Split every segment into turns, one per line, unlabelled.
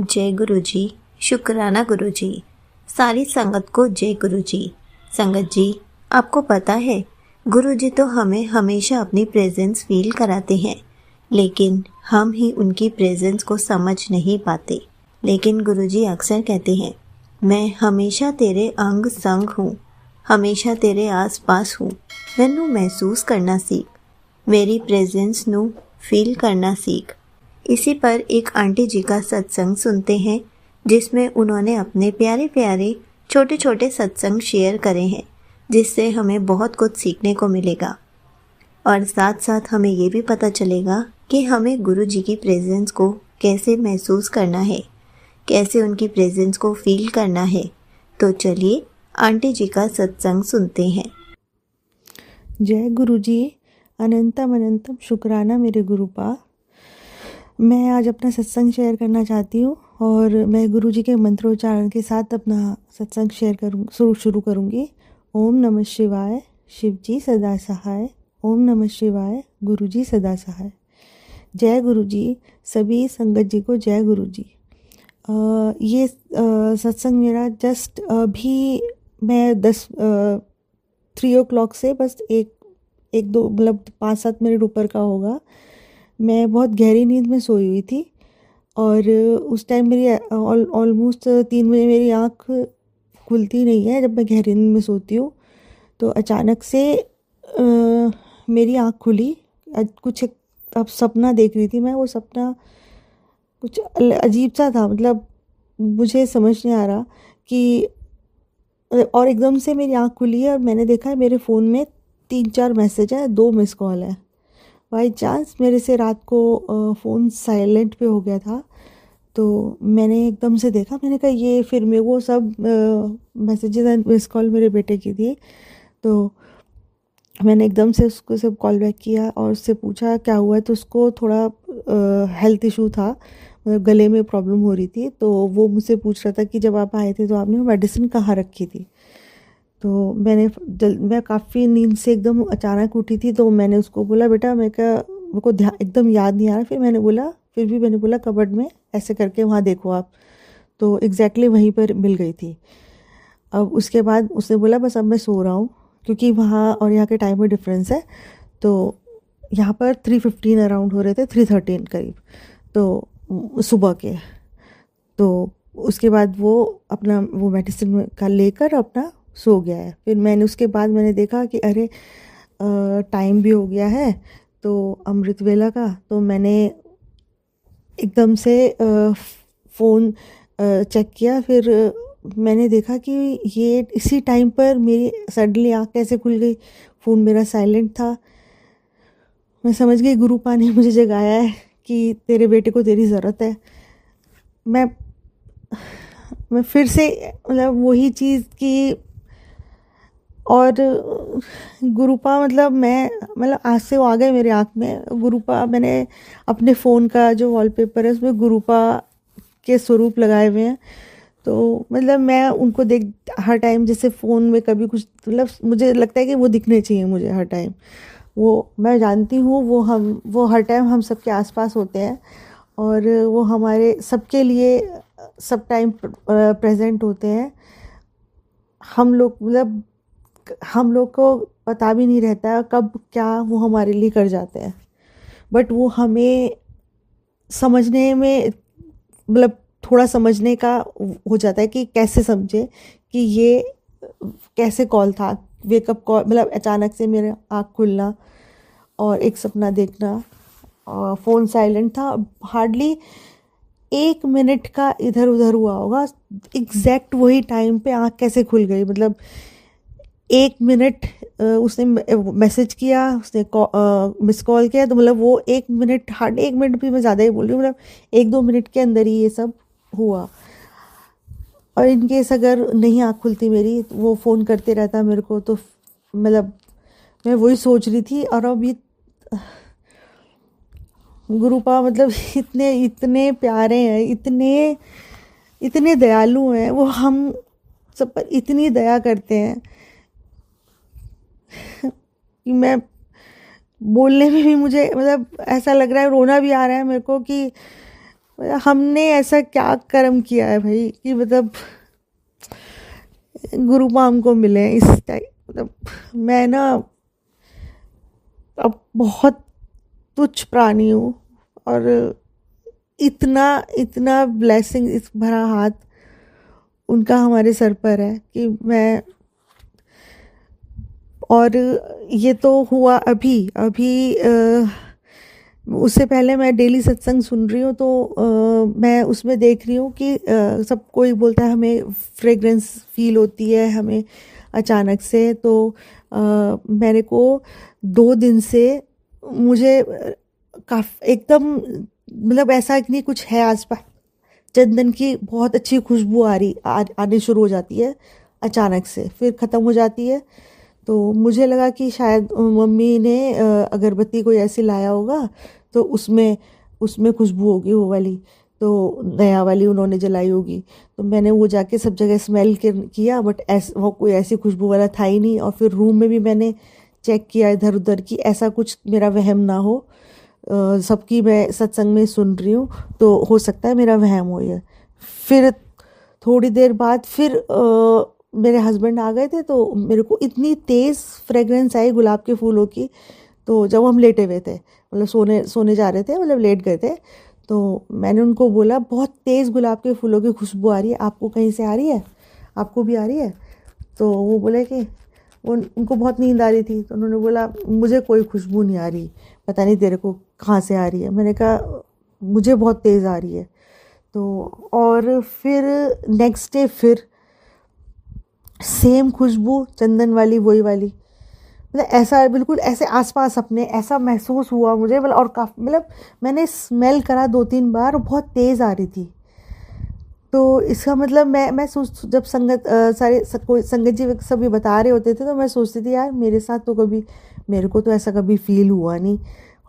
जय गुरु जी। शुक्राना गुरु जी। सारी संगत को जय गुरु जी। संगत जी, आपको पता है गुरु जी तो हमें हमेशा अपनी प्रेजेंस फील कराते हैं, लेकिन हम ही उनकी प्रेजेंस को समझ नहीं पाते। लेकिन गुरु जी अक्सर कहते हैं, मैं हमेशा तेरे अंग संग हूँ, हमेशा तेरे आस पास हूँ। मैनू महसूस करना सीख, मेरी प्रेजेंस नू फील करना सीख। इसी पर एक आंटी जी का सत्संग सुनते हैं, जिसमें उन्होंने अपने प्यारे प्यारे छोटे छोटे सत्संग शेयर करे हैं, जिससे हमें बहुत कुछ सीखने को मिलेगा और साथ साथ हमें ये भी पता चलेगा कि हमें गुरु जी की प्रेजेंस को कैसे महसूस करना है, कैसे उनकी प्रेजेंस को फील करना है। तो चलिए आंटी जी का सत्संग सुनते हैं।
जय गुरु जी। अनंतम अनंतम शुक्राना मेरे गुरुपा। मैं आज अपना सत्संग शेयर करना चाहती हूँ और मैं गुरु जी के मंत्रोच्चारण के साथ अपना सत्संग शेयर शुरू करूँगी। ओम नमः शिवाय, शिव जी सदा सहाय। ओम नमः शिवाय, गुरु जी सदा सहाय। जय गुरु जी। सभी संगत जी को जय गुरु जी। ये सत्संग मेरा जस्ट अभी मैं 3 o'clock से बस एक दो मतलब 5-7 मिनट ऊपर का होगा। मैं बहुत गहरी नींद में सोई हुई थी और उस टाइम मेरी ऑलमोस्ट 3 बजे मेरी आँख खुलती नहीं है जब मैं गहरी नींद में सोती हूँ। तो अचानक से मेरी आँख खुली। कुछ एक अब सपना देख रही थी मैं। वो सपना कुछ अजीब सा था, मतलब मुझे समझ नहीं आ रहा कि, और एकदम से मेरी आँख खुली है और मैंने देखा है मेरे फ़ोन में 3-4 मैसेज है, 2 मिस कॉल है। बाई चांस मेरे से रात को फ़ोन साइलेंट पे हो गया था, तो मैंने एकदम से देखा। मैंने कहा ये फिर मैं वो सब मैसेजेस एंड मिस कॉल मेरे बेटे की थी। तो मैंने एकदम से उसको सब कॉल बैक किया और उससे पूछा क्या हुआ है। तो उसको थोड़ा हेल्थ इशू था, मतलब गले में प्रॉब्लम हो रही थी। तो वो मुझसे पूछ रहा था कि जब आप आए थे तो आपने मेडिसिन कहाँ रखी थी। तो मैं काफ़ी नींद से एकदम अचानक उठी थी। तो मैंने उसको बोला बेटा, मैं क्या मेरे को एकदम याद नहीं आ रहा। फिर भी मैंने बोला कबर्ड में ऐसे करके वहाँ देखो आप। तो एग्जैक्टली वहीं पर मिल गई थी। अब उसके बाद उसने बोला बस अब मैं सो रहा हूँ, क्योंकि वहाँ और यहाँ के टाइम में डिफरेंस है। तो यहाँ पर 3:15 अराउंड हो रहे थे, 3:13 करीब, तो सुबह के। तो उसके बाद वो अपना वो मेडिसिन का लेकर अपना सो गया है। फिर उसके बाद मैंने देखा कि अरे टाइम भी हो गया है तो अमृत वेला का। तो मैंने एकदम से फ़ोन चेक किया। फिर मैंने देखा कि ये इसी टाइम पर मेरी सडनली आँख कैसे खुल गई। फ़ोन मेरा साइलेंट था। मैं समझ गई गुरुपा ने मुझे जगाया है कि तेरे बेटे को तेरी ज़रूरत है। मैं फिर से मतलब वही चीज़ की, और गुरुपा मतलब आज से वो आ गए मेरे आँख में गुरुपा। मैंने अपने फ़ोन का जो वॉलपेपर है उसमें गुरुपा के स्वरूप लगाए हुए हैं। तो मतलब मैं उनको देख हर टाइम, जैसे फ़ोन में कभी कुछ, मतलब मुझे लगता है कि वो दिखने चाहिए मुझे हर टाइम। वो मैं जानती हूँ वो हर टाइम हम सबके आसपास होते हैं और वो हमारे सबके लिए सब टाइम प्रेजेंट होते हैं। हम लोग को पता भी नहीं रहता कब क्या वो हमारे लिए कर जाते हैं। बट वो हमें समझने में, मतलब थोड़ा समझने का हो जाता है कि कैसे समझे कि ये कैसे कॉल था, वेकअप कॉल, मतलब अचानक से मेरा आँख खुलना और एक सपना देखना। और फ़ोन साइलेंट था, हार्डली 1 मिनट का इधर उधर हुआ होगा। एग्जैक्ट वही टाइम पे आँख कैसे खुल गई, मतलब 1 मिनट उसने मैसेज किया, उसने मिस कॉल किया। तो मतलब वो 1 मिनट, हार्ड 1 मिनट भी मैं ज़्यादा ही बोल रही हूँ, मतलब 1-2 मिनट के अंदर ही ये सब हुआ। और इनकेस अगर नहीं आँख खुलती मेरी, तो वो फ़ोन करते रहता मेरे को, तो मतलब मैं वही सोच रही थी। और अब ये गुरुपा मतलब इतने इतने प्यारे हैं, इतने इतने दयालु हैं। वो हम सब पर इतनी दया करते हैं कि मैं बोलने में भी मुझे मतलब ऐसा लग रहा है, रोना भी आ रहा है मेरे को कि हमने ऐसा क्या कर्म किया है भाई कि मतलब गुरु माम को मिले इस टाइम। मतलब मैं ना अब बहुत तुच्छ प्राणी हूँ, और इतना इतना ब्लेसिंग इस भरा हाथ उनका हमारे सर पर है कि मैं, और ये तो हुआ अभी अभी उससे पहले मैं डेली सत्संग सुन रही हूँ, तो मैं उसमें देख रही हूँ कि सब कोई बोलता है हमें फ्रेग्रेंस फील होती है हमें अचानक से। तो मेरे को 2 दिन से मुझे एकदम मतलब ऐसा कि नहीं कुछ है आसपास, चंदन की बहुत अच्छी खुशबू आनी शुरू हो जाती है अचानक से, फिर ख़त्म हो जाती है। तो मुझे लगा कि शायद मम्मी ने अगरबत्ती कोई ऐसी लाया होगा, तो उसमें उसमें खुशबू होगी वो वाली, तो नया वाली उन्होंने जलाई होगी। तो मैंने वो जाके सब जगह स्मेल किया, बट वो कोई ऐसी खुशबू वाला था ही नहीं। और फिर रूम में भी मैंने चेक किया इधर उधर कि ऐसा कुछ मेरा वहम ना हो। सबकी मैं सत्संग में सुन रही हूँ, तो हो सकता है मेरा वहम हो ये। फिर थोड़ी देर बाद फिर मेरे हस्बैंड आ गए थे, तो मेरे को इतनी तेज़ फ्रेगरेंस आई गुलाब के फूलों की। तो जब हम लेटे हुए थे, मतलब सोने सोने जा रहे थे, मतलब लेट गए थे, तो मैंने उनको बोला बहुत तेज़ गुलाब के फूलों की खुशबू आ रही है, आपको कहीं से आ रही है, आपको भी आ रही है? तो वो बोले कि वो उनको बहुत नींद आ रही थी, तो उन्होंने बोला मुझे कोई खुशबू नहीं आ रही, पता नहीं तेरे को कहाँ से आ रही है। मैंने कहा मुझे बहुत तेज़ आ रही है। तो और फिर नेक्स्ट डे फिर सेम खुशबू चंदन वाली, वही वाली, मतलब ऐसा बिल्कुल ऐसे आसपास अपने ऐसा महसूस हुआ मुझे। मतलब और काफ़ी मतलब मैंने स्मेल करा 2-3 बार, बहुत तेज़ आ रही थी। तो इसका मतलब मैं सोच जब संगत सारे कोई संगत जी सभी बता रहे होते थे, तो मैं सोचती थी यार मेरे साथ तो कभी, मेरे को तो ऐसा कभी फील हुआ नहीं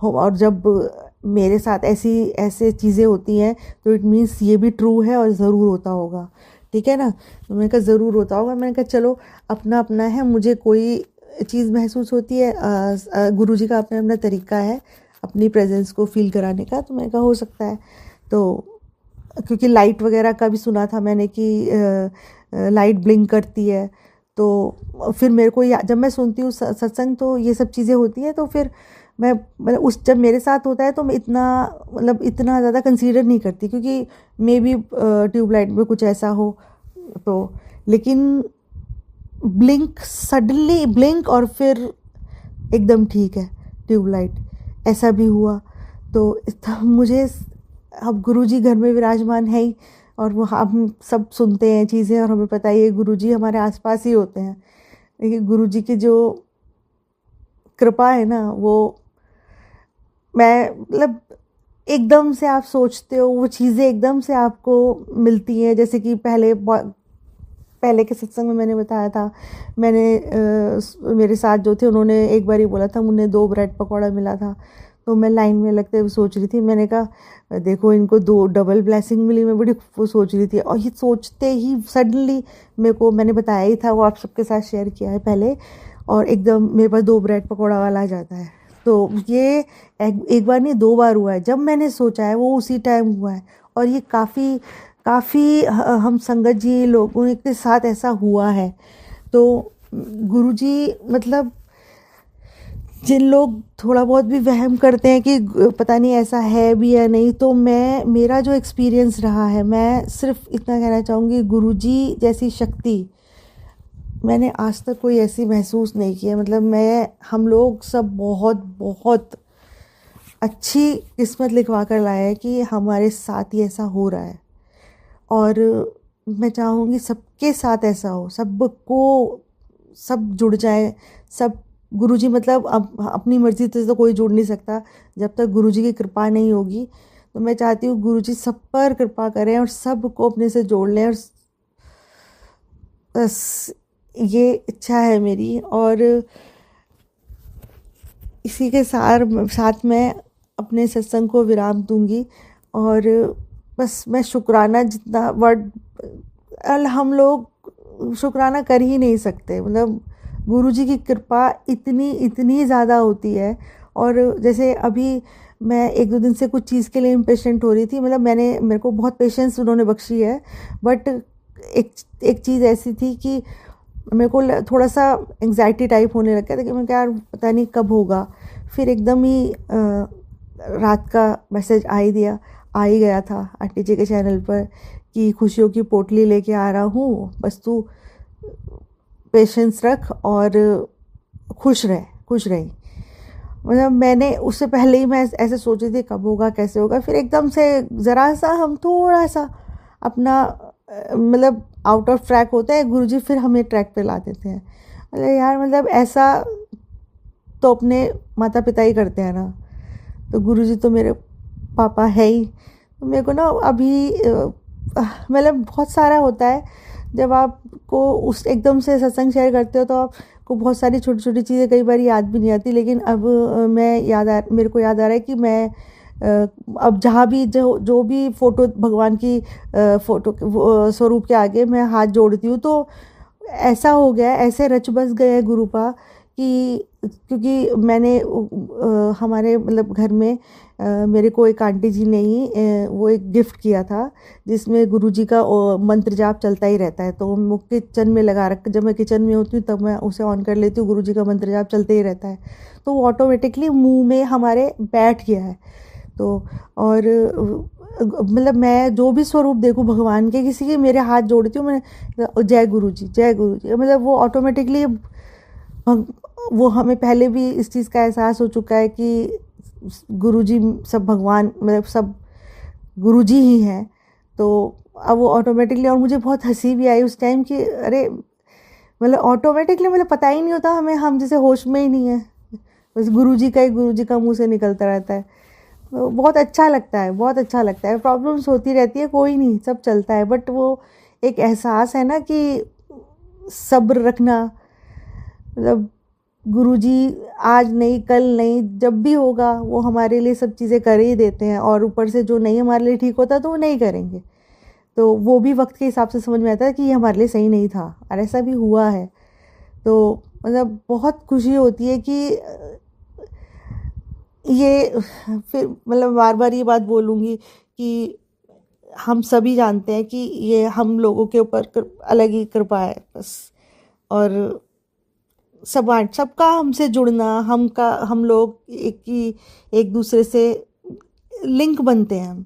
हो। और जब मेरे साथ ऐसे चीज़ें होती हैं, तो इट मीन्स ये भी ट्रू है और ज़रूर होता होगा, ठीक है ना। तो मैंने कहा ज़रूर होता होगा। मैंने कहा चलो अपना अपना है, मुझे कोई चीज़ महसूस होती है, गुरुजी का अपना अपना तरीका है अपनी प्रेजेंस को फील कराने का। तो मैंने कहा हो सकता है। तो क्योंकि लाइट वगैरह का भी सुना था मैंने कि लाइट ब्लिंक करती है, तो फिर मेरे को जब मैं सुनती हूँ सत्संग, तो ये सब चीज़ें होती हैं, तो फिर मैं मतलब उस जब मेरे साथ होता है तो मैं इतना मतलब इतना ज़्यादा कंसीडर नहीं करती, क्योंकि मे बी ट्यूबलाइट में कुछ ऐसा हो तो। लेकिन ब्लिंक, सडनली ब्लिंक और फिर एकदम ठीक है ट्यूबलाइट, ऐसा भी हुआ। तो मुझे अब गुरुजी घर में विराजमान है ही, और वो हम सब सुनते हैं चीज़ें, और हमें पता है ये गुरुजी हमारे आसपास ही होते हैं। लेकिन गुरुजी की जो कृपा है ना, वो मैं मतलब एकदम से आप सोचते हो वो चीज़ें एकदम से आपको मिलती हैं। जैसे कि पहले के सत्संग में मैंने बताया था, मेरे साथ जो थे उन्होंने एक बार ही बोला था, मुझे 2 ब्रेड पकौड़ा मिला था। तो मैं लाइन में लगते हुए सोच रही थी, मैंने कहा देखो इनको 2 डबल ब्लेसिंग मिली। मैं बड़ी वो सोच रही थी, और ये सोचते ही सडनली मैंने बताया ही था, वो आप सबके साथ शेयर किया है पहले, और एकदम मेरे पास 2 ब्रेड पकौड़ा वाला आ जाता है। तो ये एक बार नहीं 2 बार हुआ है, जब मैंने सोचा है वो उसी टाइम हुआ है। और ये काफ़ी काफ़ी हम संगत जी लोगों के साथ ऐसा हुआ है। तो गुरुजी मतलब जिन लोग थोड़ा बहुत भी वहम करते हैं कि पता नहीं ऐसा है भी या नहीं, तो मेरा जो एक्सपीरियंस रहा है, मैं सिर्फ इतना कहना चाहूँगी, गुरुजी जैसी शक्ति मैंने आज तक कोई ऐसी महसूस नहीं की है। मतलब हम लोग सब बहुत बहुत अच्छी किस्मत लिखवा कर लाए हैं कि हमारे साथ ही ऐसा हो रहा है। और मैं चाहूँगी सबके साथ ऐसा हो, सब जुड़ जाए, सब गुरुजी मतलब अपनी मर्ज़ी से तो कोई जुड़ नहीं सकता जब तक गुरुजी की कृपा नहीं होगी। तो मैं चाहती हूँ गुरुजी सब पर कृपा करें और सबको अपने से जोड़ लें, और बस ये इच्छा है मेरी। और इसी के साथ मैं अपने सत्संग को विराम दूंगी। और बस मैं शुक्राना, जितना वर्ड हम लोग शुक्राना कर ही नहीं सकते। मतलब गुरुजी की कृपा इतनी इतनी ज़्यादा होती है। और जैसे अभी मैं एक दो दिन से कुछ चीज़ के लिए इम्पेशेंट हो रही थी, मतलब मेरे को बहुत पेशेंस उन्होंने बख्शी है। बट एक एक चीज़ ऐसी थी कि मेरे को थोड़ा सा एंग्जाइटी टाइप होने लग गया था कि मैं क्या यार पता नहीं कब होगा। फिर एकदम ही रात का मैसेज आ ही गया था आंटी जी के चैनल पर कि खुशियों की पोटली लेके आ रहा हूँ, बस तू पेशेंस रख और खुश रही। मतलब मैंने उससे पहले ही मैं ऐसे सोची थी कब होगा कैसे होगा, फिर एकदम से ज़रा सा हम थोड़ा सा अपना मतलब आउट ऑफ ट्रैक होता है, गुरुजी फिर हमें ट्रैक पे ला देते हैं। मतलब यार मतलब ऐसा तो अपने माता पिता ही करते हैं ना, तो गुरुजी तो मेरे पापा है ही। तो मेरे को ना अभी मतलब बहुत सारा होता है जब आपको उस एकदम से सत्संग शेयर करते हो तो आपको बहुत सारी छोटी छोटी चीज़ें कई बार याद भी नहीं आती। लेकिन अब मेरे को याद आ रहा है कि मैं अब जहाँ भी जो भी फ़ोटो भगवान की फ़ोटो स्वरूप के आगे मैं हाथ जोड़ती हूँ तो ऐसा हो गया, ऐसे रच बस गए गुरुपा कि क्योंकि मैंने हमारे मतलब घर में मेरे को एक आंटी जी ने ही वो एक गिफ्ट किया था जिसमें गुरुजी का मंत्र जाप चलता ही रहता है। तो वो किचन में लगा रख, जब मैं किचन में होती हूँ तब मैं उसे ऑन कर लेती हूँ, गुरुजी का मंत्र जाप चलते ही रहता है। तो वो ऑटोमेटिकली मुंह में हमारे बैठ गया है। तो और मतलब मैं जो भी स्वरूप देखूं भगवान के किसी के, मेरे हाथ जोड़ती हूँ मैं, जय गुरुजी जय गुरुजी। मतलब वो ऑटोमेटिकली वो हमें पहले भी इस चीज़ का एहसास हो चुका है कि गुरुजी सब भगवान मतलब सब गुरुजी ही हैं। तो अब वो ऑटोमेटिकली, और मुझे बहुत हंसी भी आई उस टाइम कि अरे मतलब ऑटोमेटिकली मतलब पता ही नहीं होता हमें, हम जैसे होश में ही नहीं है, बस गुरुजी का मुंह से निकलता रहता है। तो बहुत अच्छा लगता है, बहुत अच्छा लगता है। प्रॉब्लम्स होती रहती है, कोई नहीं, सब चलता है, बट वो एक एहसास है ना कि सब्र रखना, मतलब गुरुजी आज नहीं कल नहीं जब भी होगा वो हमारे लिए सब चीज़ें कर ही देते हैं। और ऊपर से जो नहीं हमारे लिए ठीक होता तो वो नहीं करेंगे, तो वो भी वक्त के हिसाब से समझ में आता है कि ये हमारे लिए सही नहीं था, और ऐसा भी हुआ है। तो मतलब बहुत खुशी होती है कि ये फिर मतलब बार बार ये बात बोलूँगी कि हम सभी जानते हैं कि ये हम लोगों के ऊपर अलग ही कृपा है बस। और सबका हमसे जुड़ना, हम लोग एक दूसरे से लिंक बनते हैं हम।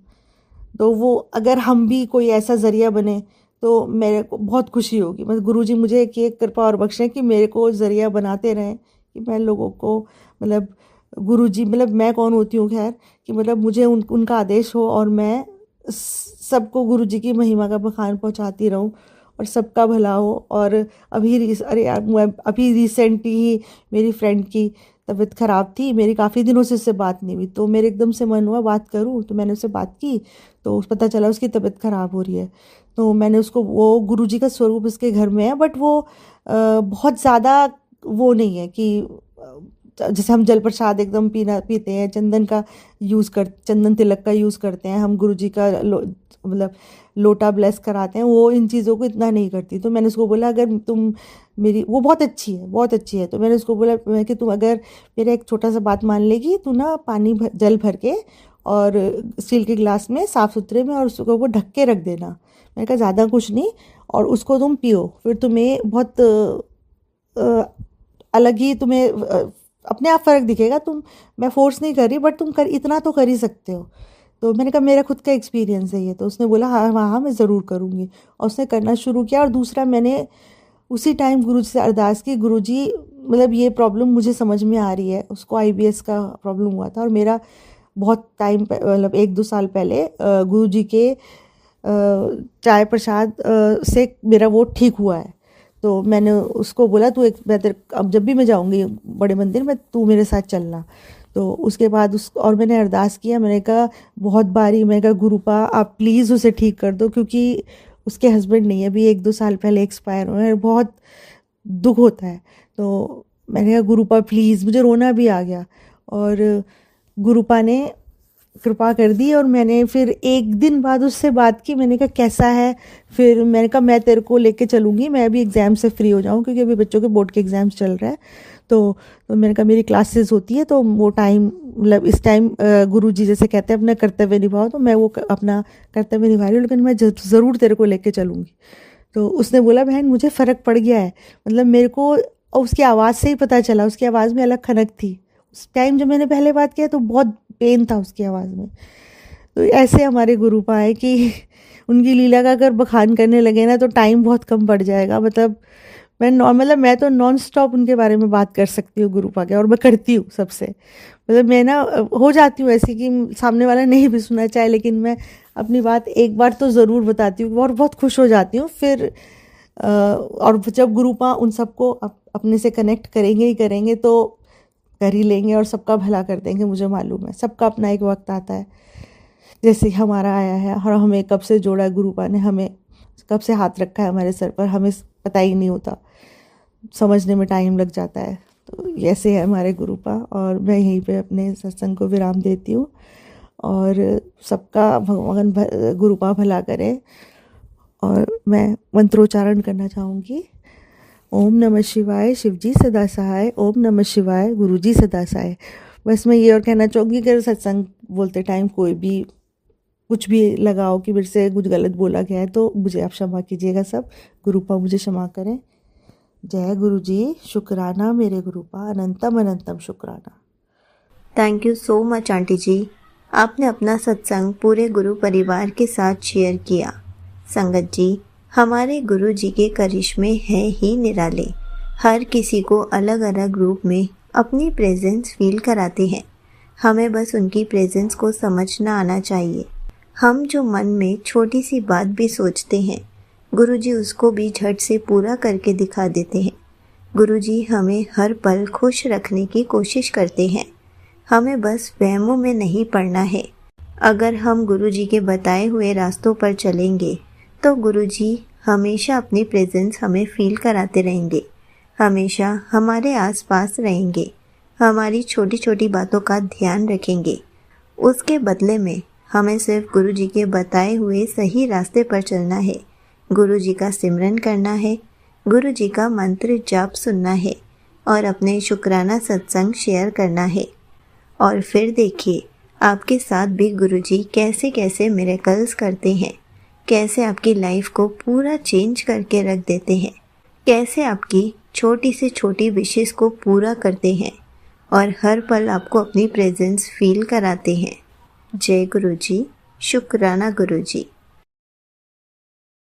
तो वो अगर हम भी कोई ऐसा ज़रिया बने तो मेरे को बहुत खुशी होगी। मतलब गुरुजी मुझे एक कृपा और बख्शें कि मेरे को ज़रिया बनाते रहें कि मैं लोगों को मतलब गुरुजी मतलब मैं कौन होती हूँ खैर, कि मतलब मुझे उनका आदेश हो और मैं सबको गुरुजी की महिमा का बखान पहुँचाती रहूँ और सबका भला हो। और अरे यार अभी रिसेंटली ही मेरी फ्रेंड की तबीयत ख़राब थी, मेरी काफ़ी दिनों से उससे बात नहीं हुई, तो मेरे एकदम से मन हुआ बात करूं, तो मैंने उससे बात की तो पता चला उसकी तबीयत ख़राब हो रही है। तो मैंने उसको, वो गुरुजी का स्वरूप इसके घर में है, बट वो बहुत ज़्यादा वो नहीं है कि जैसे हम जल प्रसाद एकदम पीते हैं, चंदन तिलक का यूज़ करते हैं हम, गुरुजी का मतलब लोटा ब्लेस कराते हैं, वो इन चीज़ों को इतना नहीं करती। तो मैंने उसको बोला अगर तुम मेरी, वो बहुत अच्छी है बहुत अच्छी है, तो मैंने उसको बोला कि तुम अगर मेरा एक छोटा सा बात मान लेगी, तू ना जल भर के और स्टील के गिलास में साफ़ सुथरे में और उसको वो ढक के रख देना। मैंने कहा ज़्यादा कुछ नहीं, और उसको तुम पियो, फिर तुम्हें बहुत अलग ही तुम्हें अपने आप फ़र्क दिखेगा। मैं फोर्स नहीं कर रही, बट तुम इतना तो कर ही सकते हो। तो मैंने कहा मेरा खुद का एक्सपीरियंस है ये। तो उसने बोला हाँ हाँ हाँ मैं ज़रूर करूँगी, और उसने करना शुरू किया। और दूसरा, मैंने उसी टाइम गुरुजी से अरदास की, गुरुजी मतलब ये प्रॉब्लम मुझे समझ में आ रही है, उसको IBS का प्रॉब्लम हुआ था, और मेरा बहुत टाइम मतलब 1-2 साल पहले गुरुजी के चाय प्रसाद से मेरा वो ठीक हुआ है। तो मैंने उसको बोला तू अब जब भी मैं जाऊँगी बड़े मंदिर में तू मेरे साथ चलना। तो उसके बाद और मैंने अरदास किया, मैंने कहा बहुत बारी, मैंने कहा गुरुपा आप प्लीज़ उसे ठीक कर दो, क्योंकि उसके हस्बैंड नहीं है, अभी 1-2 साल पहले एक्सपायर हुए हैं, बहुत दुख होता है। तो मैंने कहा गुरुपा प्लीज़, मुझे रोना भी आ गया, और गुरुपा ने कृपा कर दी। और मैंने फिर एक दिन बाद उससे बात की, मैंने कहा कैसा है, फिर मैंने कहा मैं तेरे को लेके चलूँगी, मैं अभी एग्ज़ाम से फ्री हो जाऊँ, क्योंकि अभी बच्चों के बोर्ड के एग्ज़ाम्स चल रहे हैं। तो मैंने कहा मेरी क्लासेस होती है तो वो टाइम मतलब इस टाइम गुरुजी जैसे कहते हैं अपना कर्तव्य निभाओ, तो मैं वो अपना कर्तव्य निभा रही हूँ, लेकिन मैं ज़रूर तेरे को लेके चलूँगी। तो उसने बोला बहन मुझे फ़र्क पड़ गया है, मतलब मेरे को और उसकी आवाज़ से ही पता चला, उसकी आवाज़ में अलग खनक थी। उस टाइम जब मैंने पहले बात किया तो बहुत पेन था उसकी आवाज़ में। तो ऐसे हमारे गुरुपा है कि उनकी लीला का अगर बखान करने लगे ना तो टाइम बहुत कम पड़ जाएगा। मतलब मैं तो नॉन स्टॉप उनके बारे में बात कर सकती हूँ गुरुपा के, और मैं करती हूँ सबसे। मतलब मैं ना हो जाती हूँ ऐसी कि सामने वाला नहीं भी सुनना चाहे, लेकिन मैं अपनी बात एक बार तो ज़रूर बताती हूँ और बहुत खुश हो जाती हूँ। फिर और जब गुरुपा उन सबको अपने से कनेक्ट करेंगे ही करेंगे तो कर ही लेंगे और सबका भला कर देंगे। मुझे मालूम है सबका अपना एक वक्त आता है, जैसे हमारा आया है, और हमें कब से जोड़ा है गुरुपा ने, हमें कब से हाथ रखा है हमारे सर पर, हमें पता ही नहीं होता, समझने में टाइम लग जाता है। तो ऐसे है हमारे गुरुपा, और मैं यहीं पे अपने सत्संग को विराम देती हूँ। और सबका भगवान गुरुपा भला करे। और मैं मंत्रोच्चारण करना चाहूँगी। ओम नमः शिवाय, शिवजी सदा सहाय। ओम नमः शिवाय, गुरुजी सदा सहाय। बस मैं ये और कहना चाहूँगी कि सत्संग बोलते टाइम कोई भी कुछ भी लगाओ कि मेरे से कुछ गलत बोला गया है तो मुझे आप क्षमा कीजिएगा सब। गुरुपा मुझे क्षमा करें। जय गुरु जी। शुक्राना मेरे गुरुपा, अनंतम अनंतम शुक्राना।
Thank you so much aunty ji, आपने अपना सत्संग पूरे गुरु परिवार के साथ शेयर किया। संगत जी, हमारे गुरु जी के करिश्मे हैं ही निराले। हर किसी को अलग अलग रूप में अपनी प्रेजेंस फील कराते हैं। हमें बस उनकी प्रेजेंस को समझना आना चाहिए। हम जो मन में छोटी सी बात भी सोचते हैं, गुरु जी उसको भी झट से पूरा करके दिखा देते हैं। गुरु जी हमें हर पल खुश रखने की कोशिश करते हैं। हमें बस वहमों में नहीं पड़ना है। अगर हम गुरु जी के बताए हुए रास्तों पर चलेंगे तो गुरु जी हमेशा अपनी प्रेजेंस हमें फील कराते रहेंगे, हमेशा हमारे आसपास रहेंगे, हमारी छोटी छोटी बातों का ध्यान रखेंगे। उसके बदले में हमें सिर्फ गुरु जी के बताए हुए सही रास्ते पर चलना है, गुरु जी का सिमरन करना है, गुरु जी का मंत्र जाप सुनना है और अपने शुक्राना सत्संग शेयर करना है। और फिर देखिए आपके साथ भी गुरु जी कैसे कैसे मिरेकल्स करते हैं, कैसे आपकी लाइफ को पूरा चेंज करके रख देते हैं, कैसे आपकी छोटी से छोटी विशेष को पूरा करते हैं और हर पल आपको अपनी प्रेजेंस फील कराते हैं। जय गुरु जी। शुक्राना गुरु जी।